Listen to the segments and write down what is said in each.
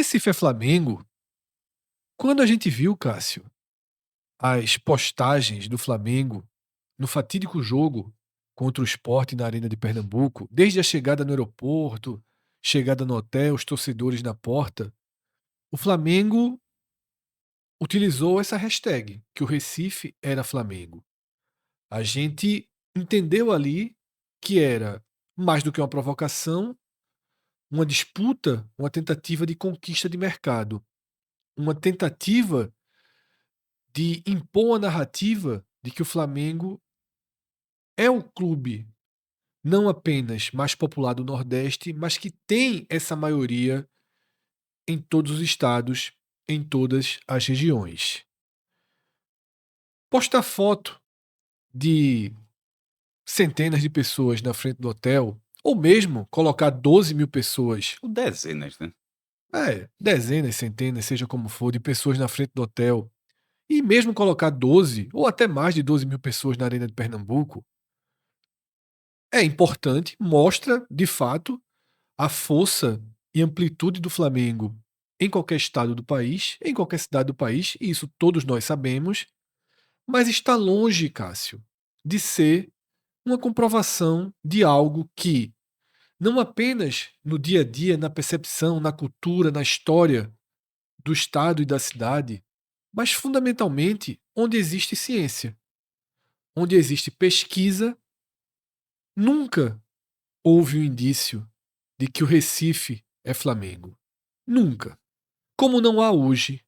Recife é Flamengo? Quando a gente viu, Cássio, as postagens do Flamengo no fatídico jogo contra o Sport na Arena de Pernambuco, desde a chegada no aeroporto, chegada no hotel, os torcedores na porta, o Flamengo utilizou essa hashtag, que o Recife era Flamengo. A gente entendeu ali que era mais do que uma provocação, uma disputa, uma tentativa de conquista de mercado, uma tentativa de impor a narrativa de que o Flamengo é o clube não apenas mais popular do Nordeste, mas que tem essa maioria em todos os estados, em todas as regiões. Postar foto de centenas de pessoas na frente do hotel, ou mesmo colocar 12 mil pessoas, Ou dezenas, né? dezenas, centenas, seja como for, de pessoas na frente do hotel, e mesmo colocar 12 ou até mais de 12 mil pessoas na Arena de Pernambuco, é importante, mostra, de fato, a força e amplitude do Flamengo em qualquer estado do país, em qualquer cidade do país, e isso todos nós sabemos, mas está longe, Cássio, de ser uma comprovação de algo que, não apenas no dia a dia, na percepção, na cultura, na história do estado e da cidade, mas fundamentalmente onde existe ciência, onde existe pesquisa, nunca houve um indício de que o Recife é Flamengo. Nunca. Como não há hoje.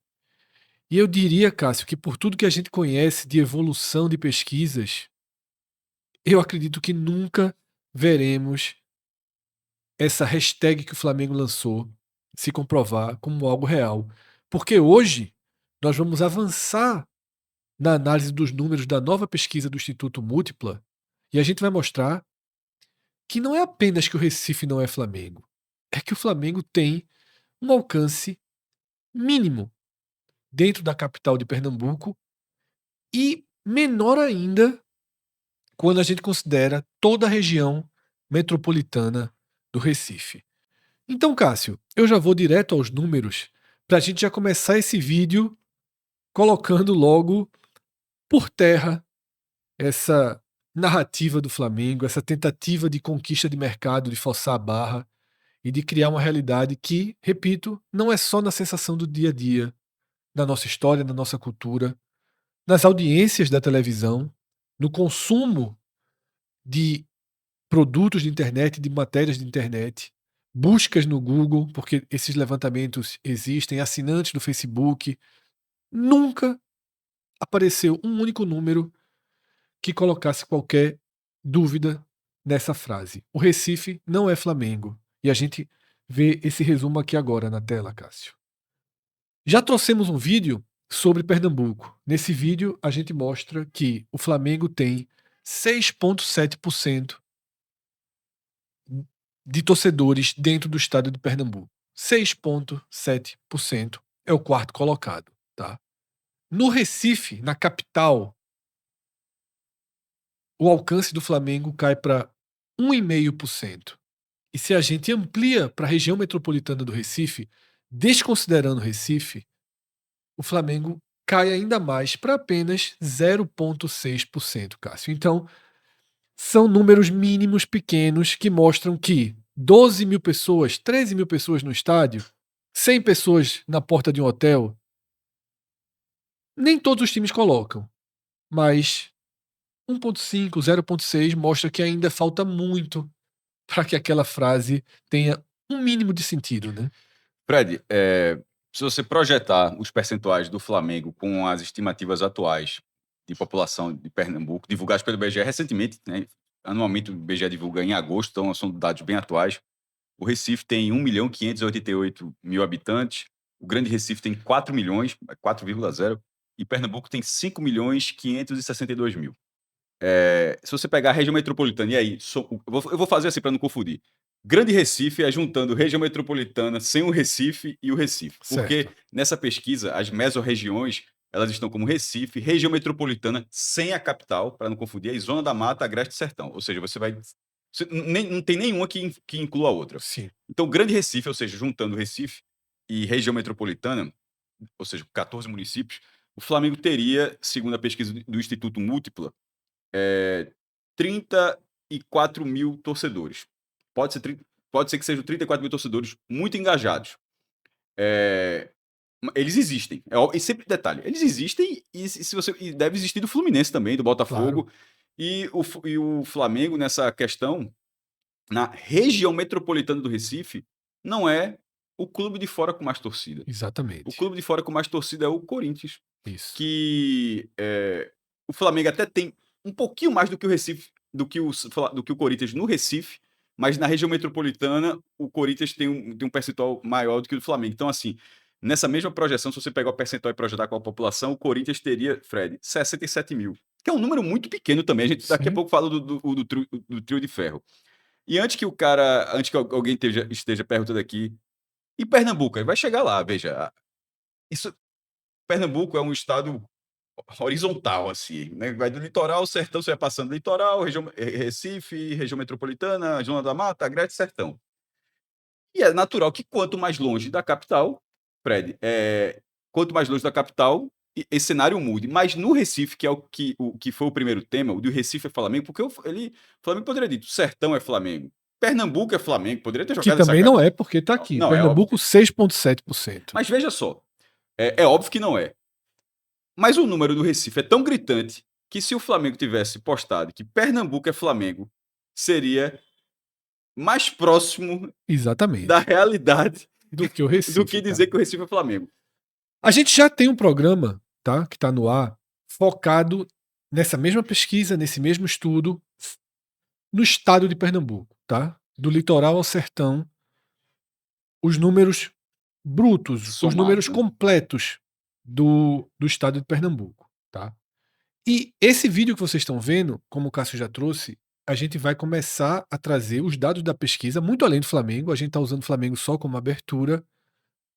E eu diria, Cássio, que por tudo que a gente conhece de evolução de pesquisas, eu acredito que nunca veremos essa hashtag que o Flamengo lançou se comprovar como algo real. Porque hoje nós vamos avançar na análise dos números da nova pesquisa do Instituto Múltipla e a gente vai mostrar que não é apenas que o Recife não é Flamengo, é que o Flamengo tem um alcance mínimo dentro da capital de Pernambuco e menor ainda quando a gente considera toda a região metropolitana do Recife. Então, Cássio, eu já vou direto aos números para a gente já começar esse vídeo colocando logo por terra essa narrativa do Flamengo, essa tentativa de conquista de mercado, de forçar a barra e de criar uma realidade que, repito, não é só na sensação do dia a dia, na nossa história, na nossa cultura, nas audiências da televisão, no consumo de produtos de internet, de matérias de internet, buscas no Google, porque esses levantamentos existem, assinantes do Facebook. Nunca apareceu um único número que colocasse qualquer dúvida nessa frase. O Recife não é Flamengo. E a gente vê esse resumo aqui agora na tela, Cássio. Já trouxemos um vídeo sobre Pernambuco. Nesse vídeo, a gente mostra que o Flamengo tem 6,7% de torcedores dentro do estado de Pernambuco. 6,7% é o quarto colocado. Tá? No Recife, na capital, o alcance do Flamengo cai para 1,5%. E se a gente amplia para a região metropolitana do Recife, desconsiderando o Recife, o Flamengo cai ainda mais para apenas 0,6%, Cássio. Então, são números mínimos pequenos que mostram que 12 mil pessoas, 13 mil pessoas no estádio, 100 pessoas na porta de um hotel, nem todos os times colocam, mas 1,5, 0,6 mostra que ainda falta muito para que aquela frase tenha um mínimo de sentido, né? Fred, se você projetar os percentuais do Flamengo com as estimativas atuais de população de Pernambuco, divulgadas pelo IBGE recentemente, né? Anualmente o IBGE divulga em agosto, então são dados bem atuais. O Recife tem 1.588.000 habitantes, o Grande Recife tem 4 milhões, 4,0, e Pernambuco tem 5.562.000. Se você pegar a região metropolitana, e aí, eu vou fazer assim para não confundir. Grande Recife é juntando região metropolitana sem o Recife e o Recife. Porque Certo. nessa pesquisa, as mesorregiões, elas estão como Recife, região metropolitana sem a capital, para não confundir, aí Zona da Mata, Agreste e Sertão. Ou seja, não tem nenhuma que inclua a outra. Sim. Então, Grande Recife, ou seja, juntando o Recife, e região metropolitana, ou seja, 14 municípios, o Flamengo teria, segundo a pesquisa do Instituto Múltipla, 34 mil torcedores. Pode ser que sejam 34 mil torcedores muito engajados. Eles existem. E sempre detalhe, eles existem e deve existir do Fluminense também, do Botafogo. Claro. E o Flamengo, nessa questão, na região metropolitana do Recife, não é o clube de fora com mais torcida. O Exatamente. clube de fora com mais torcida é o Corinthians. Isso. Que o Flamengo até tem um pouquinho mais do que o Recife, do que o Corinthians no Recife, mas na região metropolitana o Corinthians tem um percentual maior do que o do Flamengo. Então, assim, nessa mesma projeção, se você pegar o percentual e projetar com a população, o Corinthians teria, Fred, 67 mil, que é um número muito pequeno também. A gente daqui a Sim. pouco fala do trio de ferro. E antes que alguém esteja perguntando aqui, e Pernambuco, aí vai chegar lá, veja. Pernambuco é um estado horizontal, assim, né? Vai do litoral, sertão, você vai passando litoral, Recife, região metropolitana, Zona da Mata, Agreste, sertão. E é natural que quanto mais longe da capital, Fred, quanto mais longe da capital, esse cenário mude. Mas no Recife, que é o que foi o primeiro tema, o do Recife é Flamengo, porque o Flamengo poderia ter dito, sertão é Flamengo, Pernambuco é Flamengo, poderia ter Que jogado essa também cara. não é, porque tá aqui. Não, é Pernambuco, óbvio. 6,7%. Mas veja só, é óbvio que não é. Mas o número do Recife é tão gritante que se o Flamengo tivesse postado que Pernambuco é Flamengo, seria mais próximo Exatamente. da realidade Do que o Recife. do que dizer que o Recife é Flamengo. A gente já tem um programa, tá, que está no ar, focado nessa mesma pesquisa, nesse mesmo estudo, no estado de Pernambuco, tá? Do litoral ao sertão, os números brutos, os Somados, números né? completos do estado de Pernambuco, tá? E esse vídeo que vocês estão vendo, como o Cássio já trouxe, a gente vai começar a trazer os dados da pesquisa, muito além do Flamengo, a gente está usando o Flamengo só como abertura,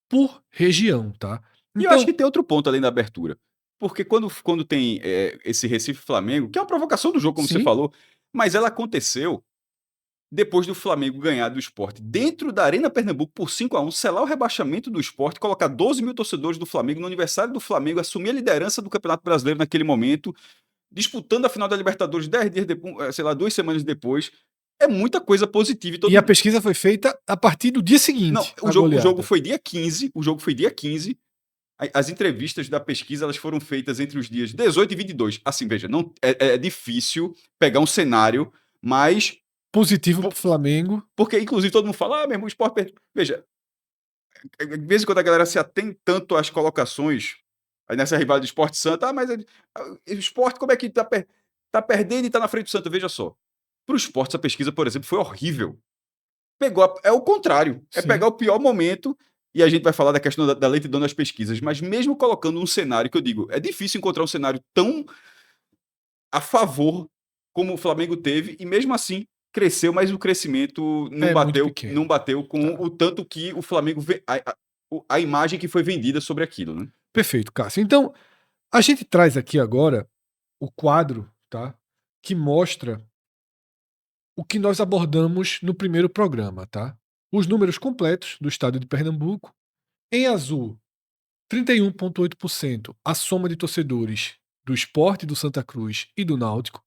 por região, tá? E eu acho Então, que tem outro ponto além da abertura. Porque quando tem esse Recife-Flamengo, que é uma provocação do jogo, como você sim, falou, mas ela aconteceu depois do Flamengo ganhar do Sport dentro da Arena Pernambuco por 5-1, selar o rebaixamento do Sport, colocar 12 mil torcedores do Flamengo no aniversário do Flamengo, assumir a liderança do Campeonato Brasileiro naquele momento, disputando a final da Libertadores 10 dias depois, sei lá, 2 semanas depois. É muita coisa positiva. e a pesquisa foi feita a partir do dia seguinte, Não, a o jogo goleada. foi dia 15, o jogo foi dia 15. As entrevistas da pesquisa elas foram feitas entre os dias 18 e 22. Assim, veja, não é difícil pegar um cenário mais Positivo pro Flamengo. porque, inclusive, todo mundo fala, meu irmão, o Sport perdeu. Veja, de vez em quando a galera se atém tanto às colocações, aí nessa rivalidade do Sport Santa, mas o Sport, como é que tá perdendo e tá na frente do Santa? Veja só. Pro Sport, essa pesquisa, por exemplo, foi horrível. É o contrário. É Sim. pegar o pior momento, e a gente vai falar da questão da lentidão das pesquisas, mas mesmo colocando um cenário que eu digo, é difícil encontrar um cenário tão a favor como o Flamengo teve, e mesmo assim cresceu, mas o crescimento não É muito bateu, pequeno. não bateu com Tá. o tanto que o Flamengo a imagem que foi vendida sobre aquilo, né? Perfeito, Cássio. Então, a gente traz aqui agora o quadro, tá? Que mostra o que nós abordamos no primeiro programa, tá? Os números completos do estado de Pernambuco. Em azul, 31,8% a soma de torcedores do Sport, do Santa Cruz e do Náutico.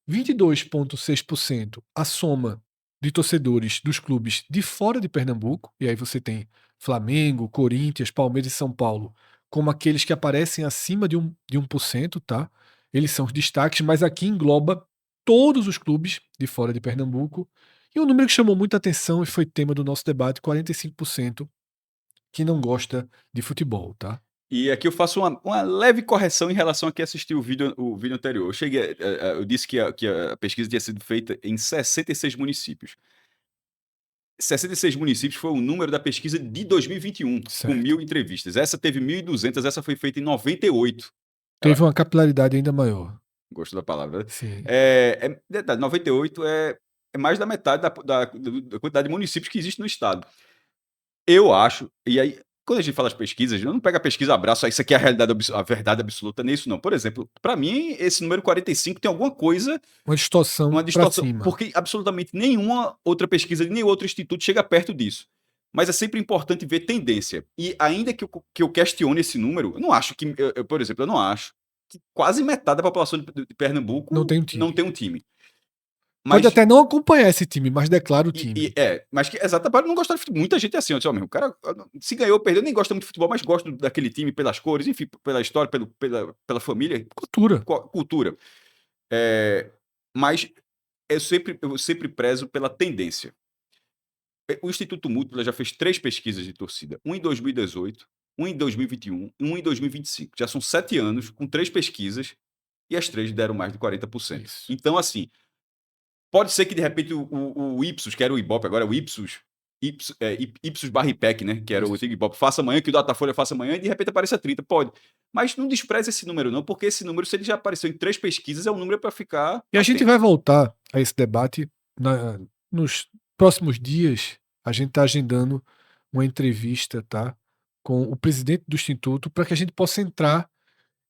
22,6% a soma de torcedores dos clubes de fora de Pernambuco, e aí você tem Flamengo, Corinthians, Palmeiras e São Paulo, como aqueles que aparecem acima de 1%, tá? Eles são os destaques, mas aqui engloba todos os clubes de fora de Pernambuco. E um número que chamou muita atenção e foi tema do nosso debate, 45% que não gosta de futebol, tá? E aqui eu faço uma leve correção em relação a quem assistiu o vídeo anterior. Eu disse que a pesquisa tinha sido feita em 66 municípios. 66 municípios foi o número da pesquisa de 2021, com Certo. 1.000 entrevistas. Essa teve 1.200, essa foi feita em 98. Teve uma capilaridade ainda maior. Gosto da palavra, né? Sim. Detalhe, 98 é mais da metade da quantidade de municípios que existe no estado. Eu acho, e aí, quando a gente fala de pesquisas, eu não pego a pesquisa abraço, isso aqui é a verdade absoluta, nem isso não. Por exemplo, para mim, esse número 45 tem alguma coisa, Uma distorção uma para distorção, cima. porque absolutamente nenhuma outra pesquisa de nenhum outro instituto chega perto disso. Mas é sempre importante ver tendência. E ainda que eu questione esse número, eu não acho que, por exemplo, eu não acho que quase metade da população de Não Pernambuco tem um não time. tem um time. Pode Mas até não acompanhar esse time, mas declara o time. mas que exatamente não gostar de futebol. Muita gente é assim, ó, o cara se ganhou ou perdeu, nem gosta muito de futebol, mas gosta daquele time pelas cores, enfim, pela história, pela família, Cultura. cultura. É, mas eu sempre prezo pela tendência. O Instituto Múltipla já fez 3 pesquisas de torcida, um em 2018, um em 2021 e um em 2025. Já são 7 anos com 3 pesquisas e as 3 deram mais de 40%. Isso. Então, assim, pode ser que de repente o Ipsos, que era o Ibope, agora é o Ipsos barra IPEC, né? Que era o Isso. antigo Ibope, faça amanhã, que o Datafolha faça amanhã, e de repente apareça 30. Pode. Mas não despreze esse número, não, porque esse número, se ele já apareceu em 3 pesquisas, é um número para ficar E a gente atento. vai voltar a esse debate nos próximos dias. A gente está agendando uma entrevista, tá, com o presidente do Instituto para que a gente possa entrar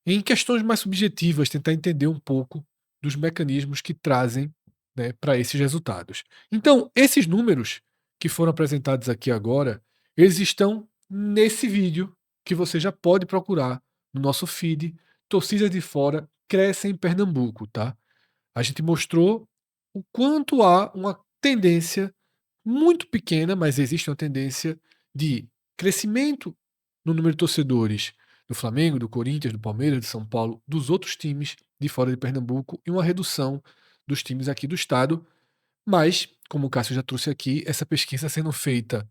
em questões mais subjetivas, tentar entender um pouco dos mecanismos que trazem, né, para esses resultados. Então, esses números que foram apresentados aqui agora, eles estão nesse vídeo que você já pode procurar no nosso feed. Torcidas de fora crescem em Pernambuco, tá? A gente mostrou o quanto há uma tendência muito pequena, mas existe uma tendência de crescimento no número de torcedores do Flamengo, do Corinthians, do Palmeiras, do São Paulo, dos outros times de fora de Pernambuco e uma redução dos times aqui do estado. Mas, como o Cássio já trouxe aqui, essa pesquisa sendo feita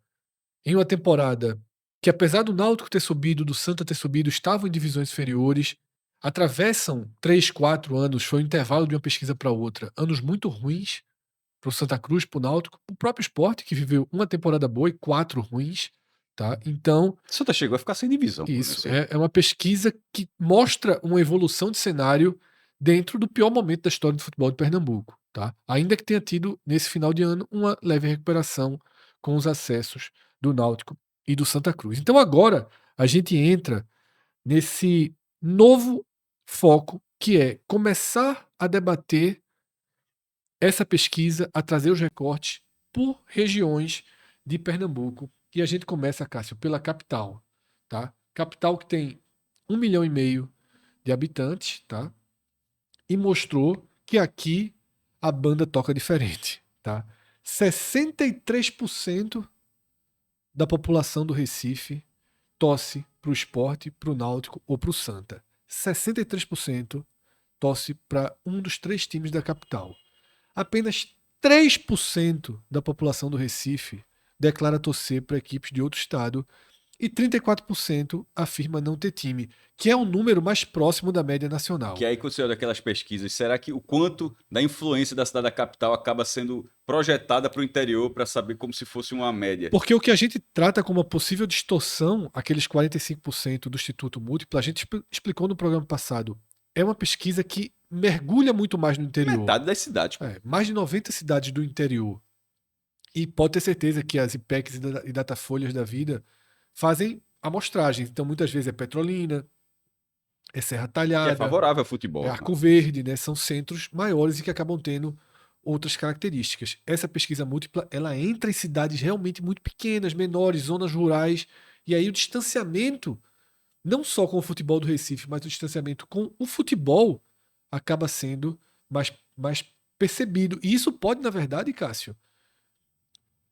em uma temporada que, apesar do Náutico ter subido, do Santa ter subido, estavam em divisões inferiores, atravessam 3, 4 anos, foi o intervalo de uma pesquisa para outra, anos muito ruins para o Santa Cruz, para o Náutico, o próprio Sport, que viveu uma temporada boa e 4 ruins, tá? Então, Santa chegou a ficar sem divisão, pô, isso, nesse aí. é uma pesquisa que mostra uma evolução de cenário dentro do pior momento da história do futebol de Pernambuco, tá? Ainda que tenha tido, nesse final de ano, uma leve recuperação com os acessos do Náutico e do Santa Cruz. Então agora a gente entra nesse novo foco, que é começar a debater essa pesquisa, a trazer os recortes por regiões de Pernambuco. E a gente começa, Cássio, pela capital, tá? Capital que tem 1,5 milhão de habitantes, tá? E mostrou que aqui a banda toca diferente, tá? 63% da população do Recife torce para o Sport, para o Náutico ou para o Santa. 63% torce para um dos 3 times da capital. Apenas 3% da população do Recife declara torcer para equipes de outro estado e 34% afirma não ter time, que é um número mais próximo da média Que nacional. aí, quando você olha aquelas pesquisas, será que o quanto da influência da cidade da capital acaba sendo projetada para o interior para saber como se fosse uma média? Porque o que a gente trata como uma possível distorção, aqueles 45% do Instituto Múltiplo, a gente explicou no programa passado, é uma pesquisa que mergulha muito mais no interior. Metade das cidades, pô. Mais de 90 cidades do interior. E pode ter certeza que as IPECs e Datafolhas da vida fazem amostragens. Então, muitas vezes é Petrolina, é Serra Que é Talhada, favorável ao é futebol. Arco Verde, né? São centros maiores e que acabam tendo outras características. Essa pesquisa múltipla, ela entra em cidades realmente muito pequenas, menores, zonas rurais, e aí o distanciamento, não só com o futebol do Recife, mas o distanciamento com o futebol acaba sendo mais percebido. E isso pode, na verdade, Cássio,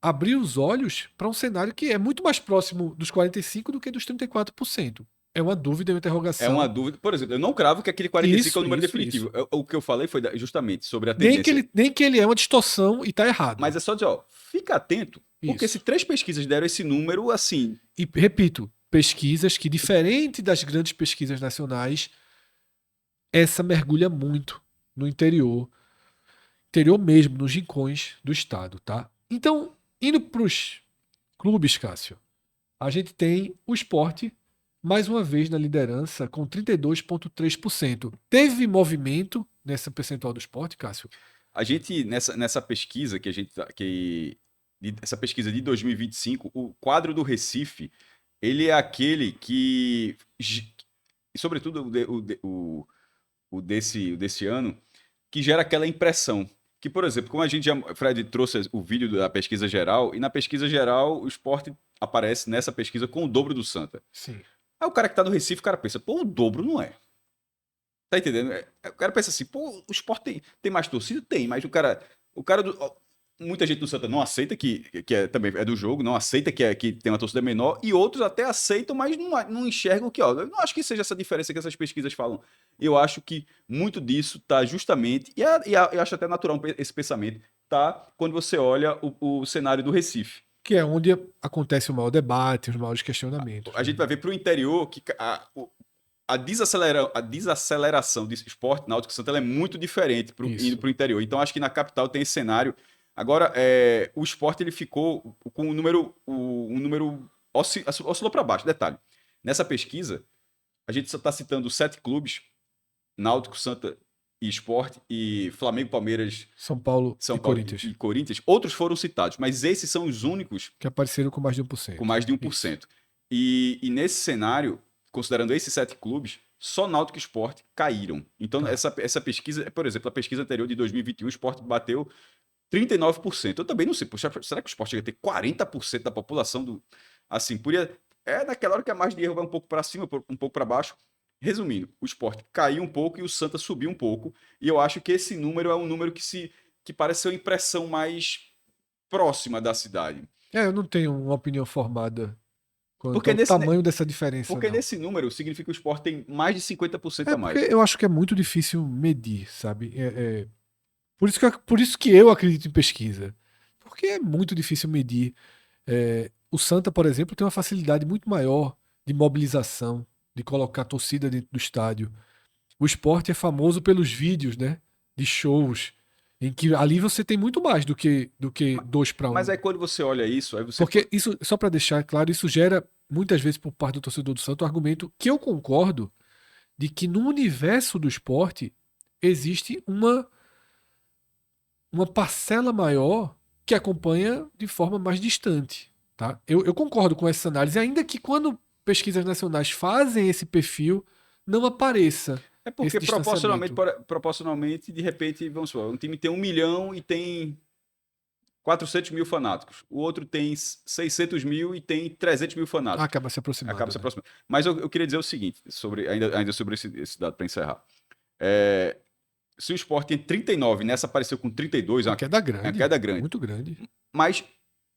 abrir os olhos para um cenário que é muito mais próximo dos 45% do que dos 34%. É uma dúvida, é uma É uma interrogação. dúvida. Por exemplo, eu não cravo que aquele 45 é o Isso, número isso, isso. definitivo. O que eu falei foi justamente sobre a Nem que tendência. ele, nem que ele é uma distorção e tá errado. Mas é só dizer, ó, fica atento, porque se Isso. 3 pesquisas deram esse número, assim, E repito, pesquisas que, diferente das grandes pesquisas nacionais, essa mergulha muito no interior, interior mesmo, nos rincões do estado, tá? Então, indo para os clubes, Cássio, a gente tem o Sport mais uma vez na liderança com 32,3%. Teve movimento nessa percentual do Sport, Cássio? a gente, nessa pesquisa que a gente. Essa pesquisa de 2025, o quadro do Recife, ele é aquele que. E sobretudo o desse ano, que gera aquela impressão. Que, por exemplo, como a gente já. Fred trouxe o vídeo da pesquisa geral, e na pesquisa geral o Sport aparece nessa pesquisa com o dobro do Santa. Sim. Aí o cara que tá no Recife, o cara pensa, pô, o dobro não é. Tá entendendo? O cara pensa assim, pô, o Sport tem mais torcida? Tem, mas muita gente do Santa não aceita que também é do jogo, não aceita que tem uma torcida menor, e outros até aceitam, mas não enxergam que, ó, eu não acho que seja essa diferença que essas pesquisas falam. Eu acho que muito disso tá justamente, eu acho até natural esse pensamento, tá quando você olha o cenário do Recife. Que é onde acontece o maior debate, os maiores questionamentos. A gente vai ver para o interior que a desaceleração do esporte náutico Santa ela é muito diferente indo para o interior. Então, acho que na capital tem esse cenário. Agora, o esporte ele ficou com um número oscilou para baixo. Detalhe, nessa pesquisa, a gente só está citando 7 clubes, Náutico, Santa e Sport, e Flamengo, Palmeiras, São Paulo São e Paulo Corinthians. e Corinthians. Outros foram citados, mas esses são os únicos que apareceram com mais de 1%. com mais de 1%. E nesse cenário, considerando esses 7 clubes, só Náutico e Sport caíram. Então, essa pesquisa, por exemplo, a pesquisa anterior de 2021, o Sport bateu 39%. Eu também não sei, poxa, será que o Sport ia ter 40% da população do. Assim, é naquela hora que a margem de erro vai um pouco para cima, um pouco para baixo. Resumindo, o Sport caiu um pouco e o Santa subiu um pouco. E eu acho que esse número é um número que parece ser uma impressão mais próxima da cidade. Eu não tenho uma opinião formada quanto Porque ao tamanho dessa diferença, Porque não. nesse número significa que o Sport tem mais de 50% a Porque mais. eu acho que é muito difícil medir, sabe? Por isso que eu acredito em pesquisa. Porque é muito difícil medir. O Santa, por exemplo, tem uma facilidade muito maior de mobilização, de colocar a torcida dentro do estádio. O Sport é famoso pelos vídeos, né? De shows, em que ali você tem muito mais do que 2 para 1. Mas aí quando você olha isso, aí você. Porque isso, só para deixar claro, isso gera muitas vezes por parte do torcedor do Santos o argumento que eu concordo de que no universo do esporte existe uma parcela maior que acompanha de forma mais distante. Tá? Eu concordo com essa análise, ainda que quando pesquisas nacionais fazem esse perfil, não apareça É esse porque distanciamento. proporcionalmente, de repente, vamos supor, um time tem 1 milhão e tem 400 mil fanáticos. O outro tem 600 mil e tem 300 mil fanáticos. Acaba se aproximando. Acaba se Né? aproximando. Mas eu queria dizer o seguinte, ainda sobre esse dado para encerrar. Se o Sport tem 39, nessa apareceu com 32, Uma queda é grande. uma queda grande. Muito grande. Mas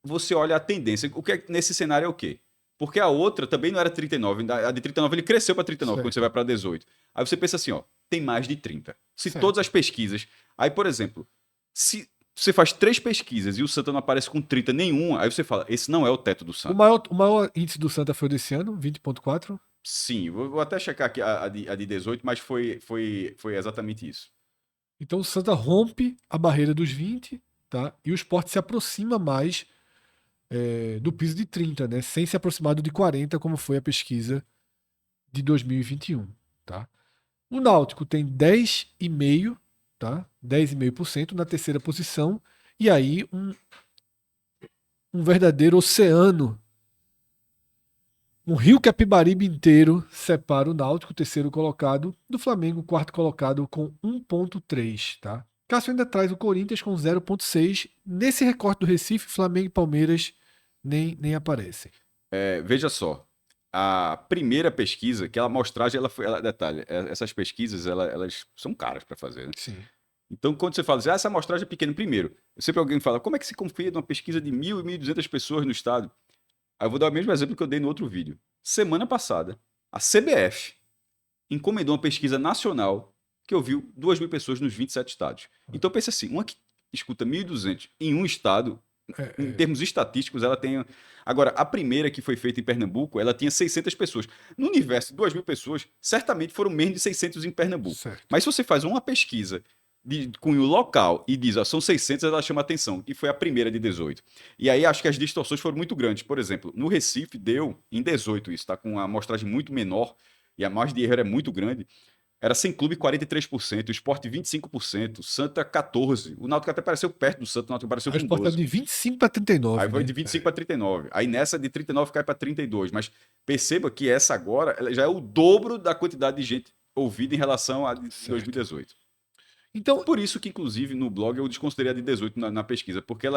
você olha a tendência. O que é, nesse cenário é o quê? Porque a outra também não era 39. A de 39 ele cresceu para 39 Certo. quando você vai para 18. Aí você pensa assim, ó, tem mais de 30. Se Certo. todas as pesquisas. Aí, por exemplo, se você faz 3 pesquisas e o Santa não aparece com 30 nenhuma, aí você fala, esse não é o teto do Santa. O maior índice do Santa foi desse ano, 20,4. Sim, vou até checar aqui a de 18, mas foi exatamente isso. Então o Santa rompe a barreira dos 20, tá? E o Sport se aproxima mais do piso de 30, né? Sem se aproximar do de 40, como foi a pesquisa de 2021, tá? O Náutico tem 10,5%, tá? 10,5% na terceira posição. E aí um verdadeiro oceano. Um rio Capibaribe inteiro separa o Náutico, terceiro colocado, do Flamengo, quarto colocado, com 1,3, tá? Cássio ainda traz o Corinthians com 0,6. Nesse recorte do Recife, Flamengo e Palmeiras nem aparecem. Veja só, a primeira pesquisa, que a amostragem, detalhe, essas pesquisas, elas são caras para fazer, né? Sim. Então, quando você fala assim, essa amostragem é pequena, primeiro, sempre alguém fala, como é que se confia numa pesquisa de 1.000 e 1.200 pessoas no estado? Aí eu vou dar o mesmo exemplo que eu dei no outro vídeo. Semana passada, a CBF encomendou uma pesquisa nacional que ouviu 2.000 pessoas nos 27 estados. Então, pensa assim, uma que escuta 1.200 em um estado, em termos estatísticos, ela tem... Agora, a primeira que foi feita em Pernambuco, ela tinha 600 pessoas. No universo, 2.000 pessoas, certamente foram menos de 600 em Pernambuco. Certo. Mas se você faz uma pesquisa de cunho local e diz, são 600, ela chama atenção. E foi a primeira de 18. E aí acho que as distorções foram muito grandes. Por exemplo, no Recife deu em 18 isso, tá com uma amostragem muito menor e a margem de erro é muito grande. Era sem clube 43%, o Sport 25%, Santa 14%. O Náutico até pareceu perto do Santa, o Náutico pareceu A com resposta é 12%. de 25 para 39. Aí foi né? de 25 para 39. Aí nessa de 39 cai para 32. Mas perceba que essa agora ela já é o dobro da quantidade de gente ouvida em relação a de 2018. Então, Por isso que, inclusive, no blog eu desconsiderei a de 18 na pesquisa, porque a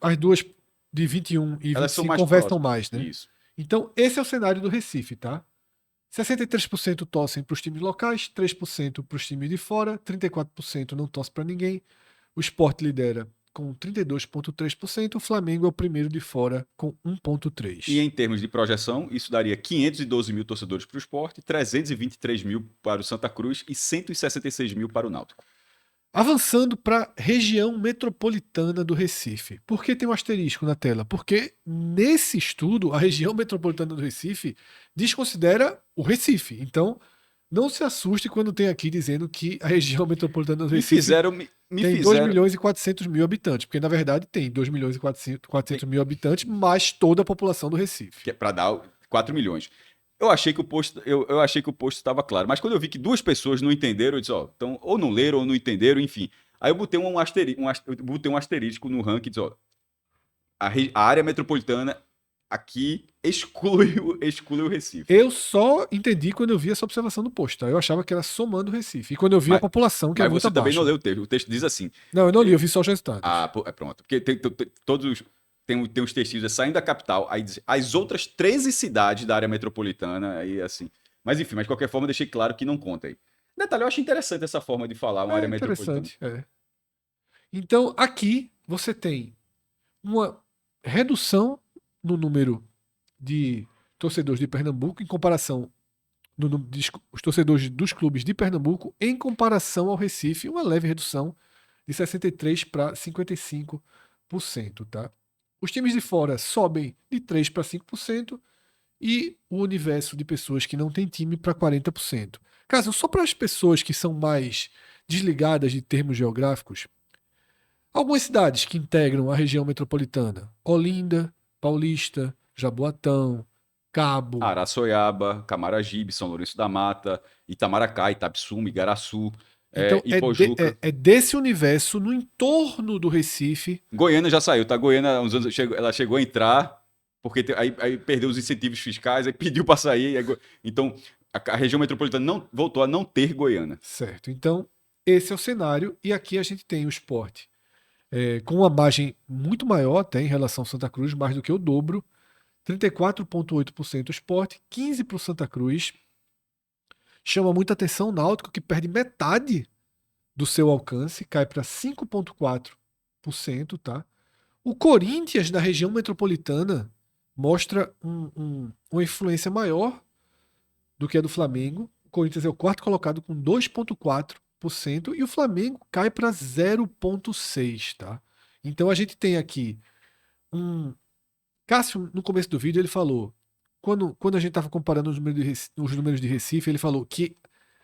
as duas de 21 e Elas são 25 mais conversam próximas. mais, né? Isso. Então, esse é o cenário do Recife, tá? 63% torcem para os times locais, 3% para os times de fora, 34% não torce para ninguém. O Sport lidera com 32,3%, o Flamengo é o primeiro de fora com E 1,3%. em termos de projeção, isso daria 512 mil torcedores para o Sport, 323 mil para o Santa Cruz e 166 mil para o Náutico. Avançando para a região metropolitana do Recife. Por que tem um asterisco na tela? Porque nesse estudo, a região metropolitana do Recife desconsidera o Recife. Então, não se assuste quando tem aqui dizendo que a região metropolitana do Me Recife fizeram. tem 2 milhões e 400 mil habitantes, porque na verdade tem 2 milhões e 400 mil habitantes, mais toda a população do Recife. Que é para dar 4 milhões. Eu achei que o post eu achei que o post estava claro, mas quando eu vi que duas pessoas não entenderam, eu disse, ó, então ou não leram ou não entenderam, enfim. Aí eu botei um asterisco no ranking, disse, ó, a área metropolitana aqui exclui o Recife. Eu só entendi quando eu vi essa observação do post, tá? Eu achava que era somando o Recife. E quando eu vi a Mas, população, que é mas muito você também não abaixo. leu o texto. O texto diz assim. Não, eu não li, eu vi só os resultados. É pronto. Porque todos. Tem os textinhos saindo da capital, aí diz, as outras 13 cidades da área metropolitana, aí assim. Mas enfim, mas de qualquer forma, eu deixei claro que não conta aí. Detalhe, eu acho interessante essa forma de falar uma É área metropolitana. interessante, é. Então, aqui você tem uma redução no número de torcedores de Pernambuco em comparação os torcedores dos clubes de Pernambuco em comparação ao Recife, uma leve redução de 63 para 55%, tá? Os times de fora sobem de 3 para 5% e o universo de pessoas que não tem time para 40%. Caso só para as pessoas que são mais desligadas de termos geográficos, algumas cidades que integram a região metropolitana: Olinda, Paulista, Jaboatão, Cabo. Araçoiaba, Camaragibe, São Lourenço da Mata, Itamaracá, Itapsuma, Igaraçu, Então Ipojuca. é desse universo no entorno do Recife. Goiânia já saiu, tá? Goiânia, há uns anos, ela chegou a entrar, porque aí perdeu os incentivos fiscais, aí pediu para sair. Então, a região metropolitana voltou a não ter Goiânia. Certo. Então, esse é o cenário. E aqui a gente tem o esporte com uma margem muito maior até em relação ao Santa Cruz, mais do que o dobro. 34,8% o esporte, 15% para o Santa Cruz. Chama muita atenção o Náutico, que perde metade do seu alcance, cai para 5,4%, tá? O Corinthians, na região metropolitana, mostra uma influência maior do que a do Flamengo. O Corinthians é o quarto colocado com 2,4% e o Flamengo cai para 0,6%, tá? Então a gente tem aqui um. Cássio, no começo do vídeo, ele falou. Quando a gente estava comparando os números de Recife, ele falou que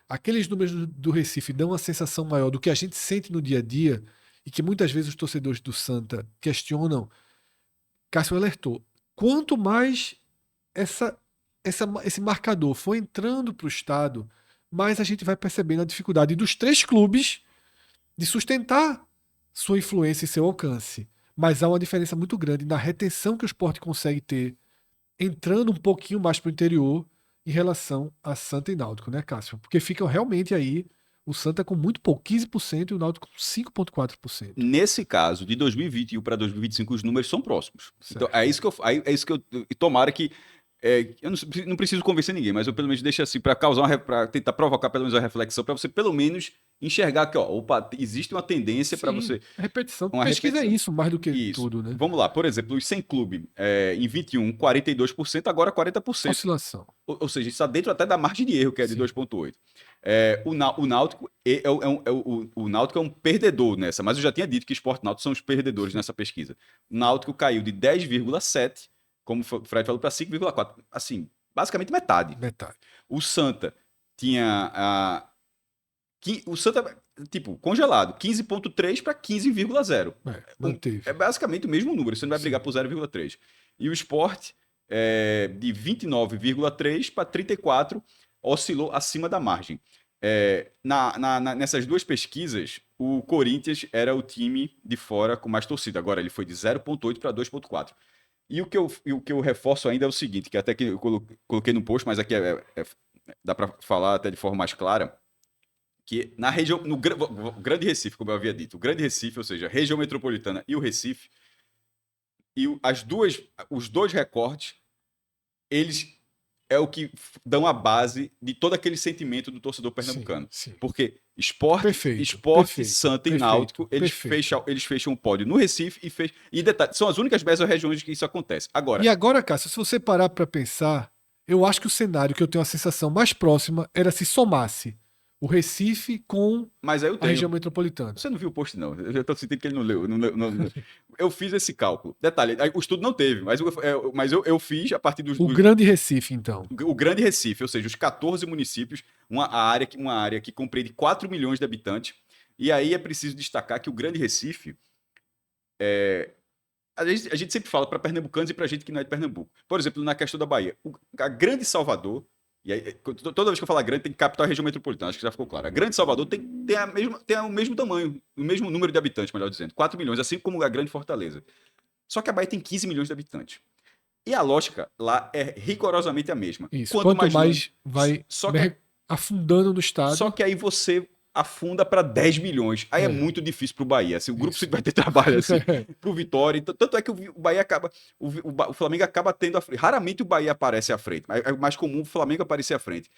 aqueles números do Recife dão uma sensação maior do que a gente sente no dia a dia e que muitas vezes os torcedores do Santa questionam. Cássio alertou. Quanto mais essa, esse marcador for entrando para o estado, mais a gente vai percebendo a dificuldade dos três clubes de sustentar sua influência e seu alcance. Mas há uma diferença muito grande na retenção que o esporte consegue ter entrando um pouquinho mais para o interior em relação a Santa e Náutico, né, Cássio? Porque ficam realmente aí o Santa com muito pouco, 15% e o Náutico com 5,4%. Nesse caso, de 2021 para 2025, os números são próximos. Certo. Então, e tomara que. Eu não preciso convencer ninguém, mas eu pelo menos deixo assim para para tentar provocar pelo menos a reflexão, para você pelo menos enxergar que, ó, opa, existe uma tendência para você. Repetição. Uma Pesquisa repetição. isso mais do que Isso. tudo, né? Vamos lá, por exemplo, os 100 clube, em 21, 42%, agora 40%. Oscilação. Ou seja, isso está dentro até da margem de erro, que é de 2,8. O Náutico o Náutico é um perdedor nessa, mas eu já tinha dito que Sport Náutico são os perdedores nessa pesquisa. O Náutico caiu de 10,7, como o Fred falou, para 5,4. Assim, basicamente metade. Metade. O Santa tinha o Santa, tipo, congelado, 15,3 para 15,0. Manteve. É basicamente o mesmo número, você não vai brigar por 0,3. E o Sport, de 29,3 para 34, oscilou acima da margem. Nessas duas pesquisas, o Corinthians era o time de fora com mais torcida. Agora ele foi de 0,8 para 2,4. E o que eu reforço ainda é o seguinte, que até que eu coloquei no post, mas aqui dá para falar até de forma mais clara, que na região, no Grande Recife, como eu havia dito, o Grande Recife, ou seja, a região metropolitana e o Recife, E os dois recortes, eles é o que dão a base de todo aquele sentimento do torcedor Sim, pernambucano. sim. Porque Sport, Perfeito, Sport, perfeito, Santa e perfeito, Náutico, eles perfeito. fecham o pódio no Recife e detalhe, são as únicas mesorregiões que isso acontece. E Agora, agora, Cássio, se você parar para pensar, eu acho que o cenário que eu tenho a sensação mais próxima era se somasse o Recife com mas aí eu a região tenho. metropolitana. Você não viu o post, não. Eu já tô sentindo que ele não leu. Eu fiz esse cálculo. Detalhe, o estudo não teve, mas eu fiz a partir O Grande Recife, então. o Grande Recife, ou seja, os 14 municípios, uma área que compreende 4 milhões de habitantes. E aí é preciso destacar que o Grande Recife, a gente sempre fala para pernambucanos e para gente que não é de Pernambuco. Por exemplo, na questão da Bahia, a Grande Salvador, e aí, toda vez que eu falar grande, tem capital e região metropolitana, acho que já ficou claro. A Grande Salvador tem o mesmo tamanho, o mesmo número de habitantes, melhor dizendo, 4 milhões, assim como a Grande Fortaleza. Só que a Bahia tem 15 milhões de habitantes. E a lógica lá é rigorosamente a mesma. Isso. Quanto Quanto mais longe. mais vai Só que afundando no Só estado. que aí você afunda para 10 milhões. Aí é É, muito difícil para o Bahia. Assim, o grupo isso. vai ter trabalho assim, para o Vitória. Tanto é que o Bahia acaba. O Flamengo acaba tendo a frente. Raramente o Bahia aparece à frente. É mais comum o Flamengo aparecer à frente.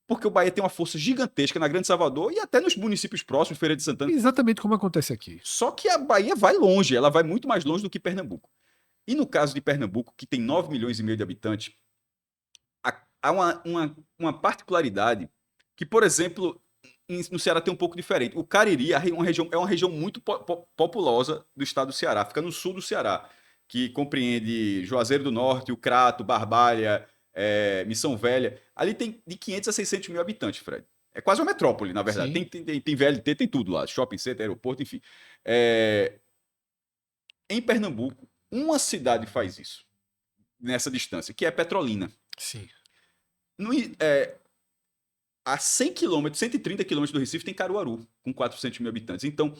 Porque o Bahia tem uma força gigantesca na Grande Salvador e até nos municípios próximos, Feira de Santana. Exatamente como acontece aqui. Só que a Bahia vai longe, ela vai muito mais longe do que Pernambuco. E no caso de Pernambuco, que tem 9 milhões e meio de habitantes, há uma particularidade que, por exemplo, no Ceará tem um pouco diferente. O Cariri é uma região muito populosa do estado do Ceará, fica no sul do Ceará, que compreende Juazeiro do Norte, o Crato, Barbalha, Missão Velha. Ali tem de 500 a 600 mil habitantes, Fred. É quase uma metrópole, na verdade. Sim. Tem VLT, tem tudo lá. Shopping center, aeroporto, enfim. É, em Pernambuco, uma cidade faz isso, nessa distância, que é Petrolina. Sim. No, a 100 quilômetros, 130 quilômetros do Recife tem Caruaru, com 400 mil habitantes. Então,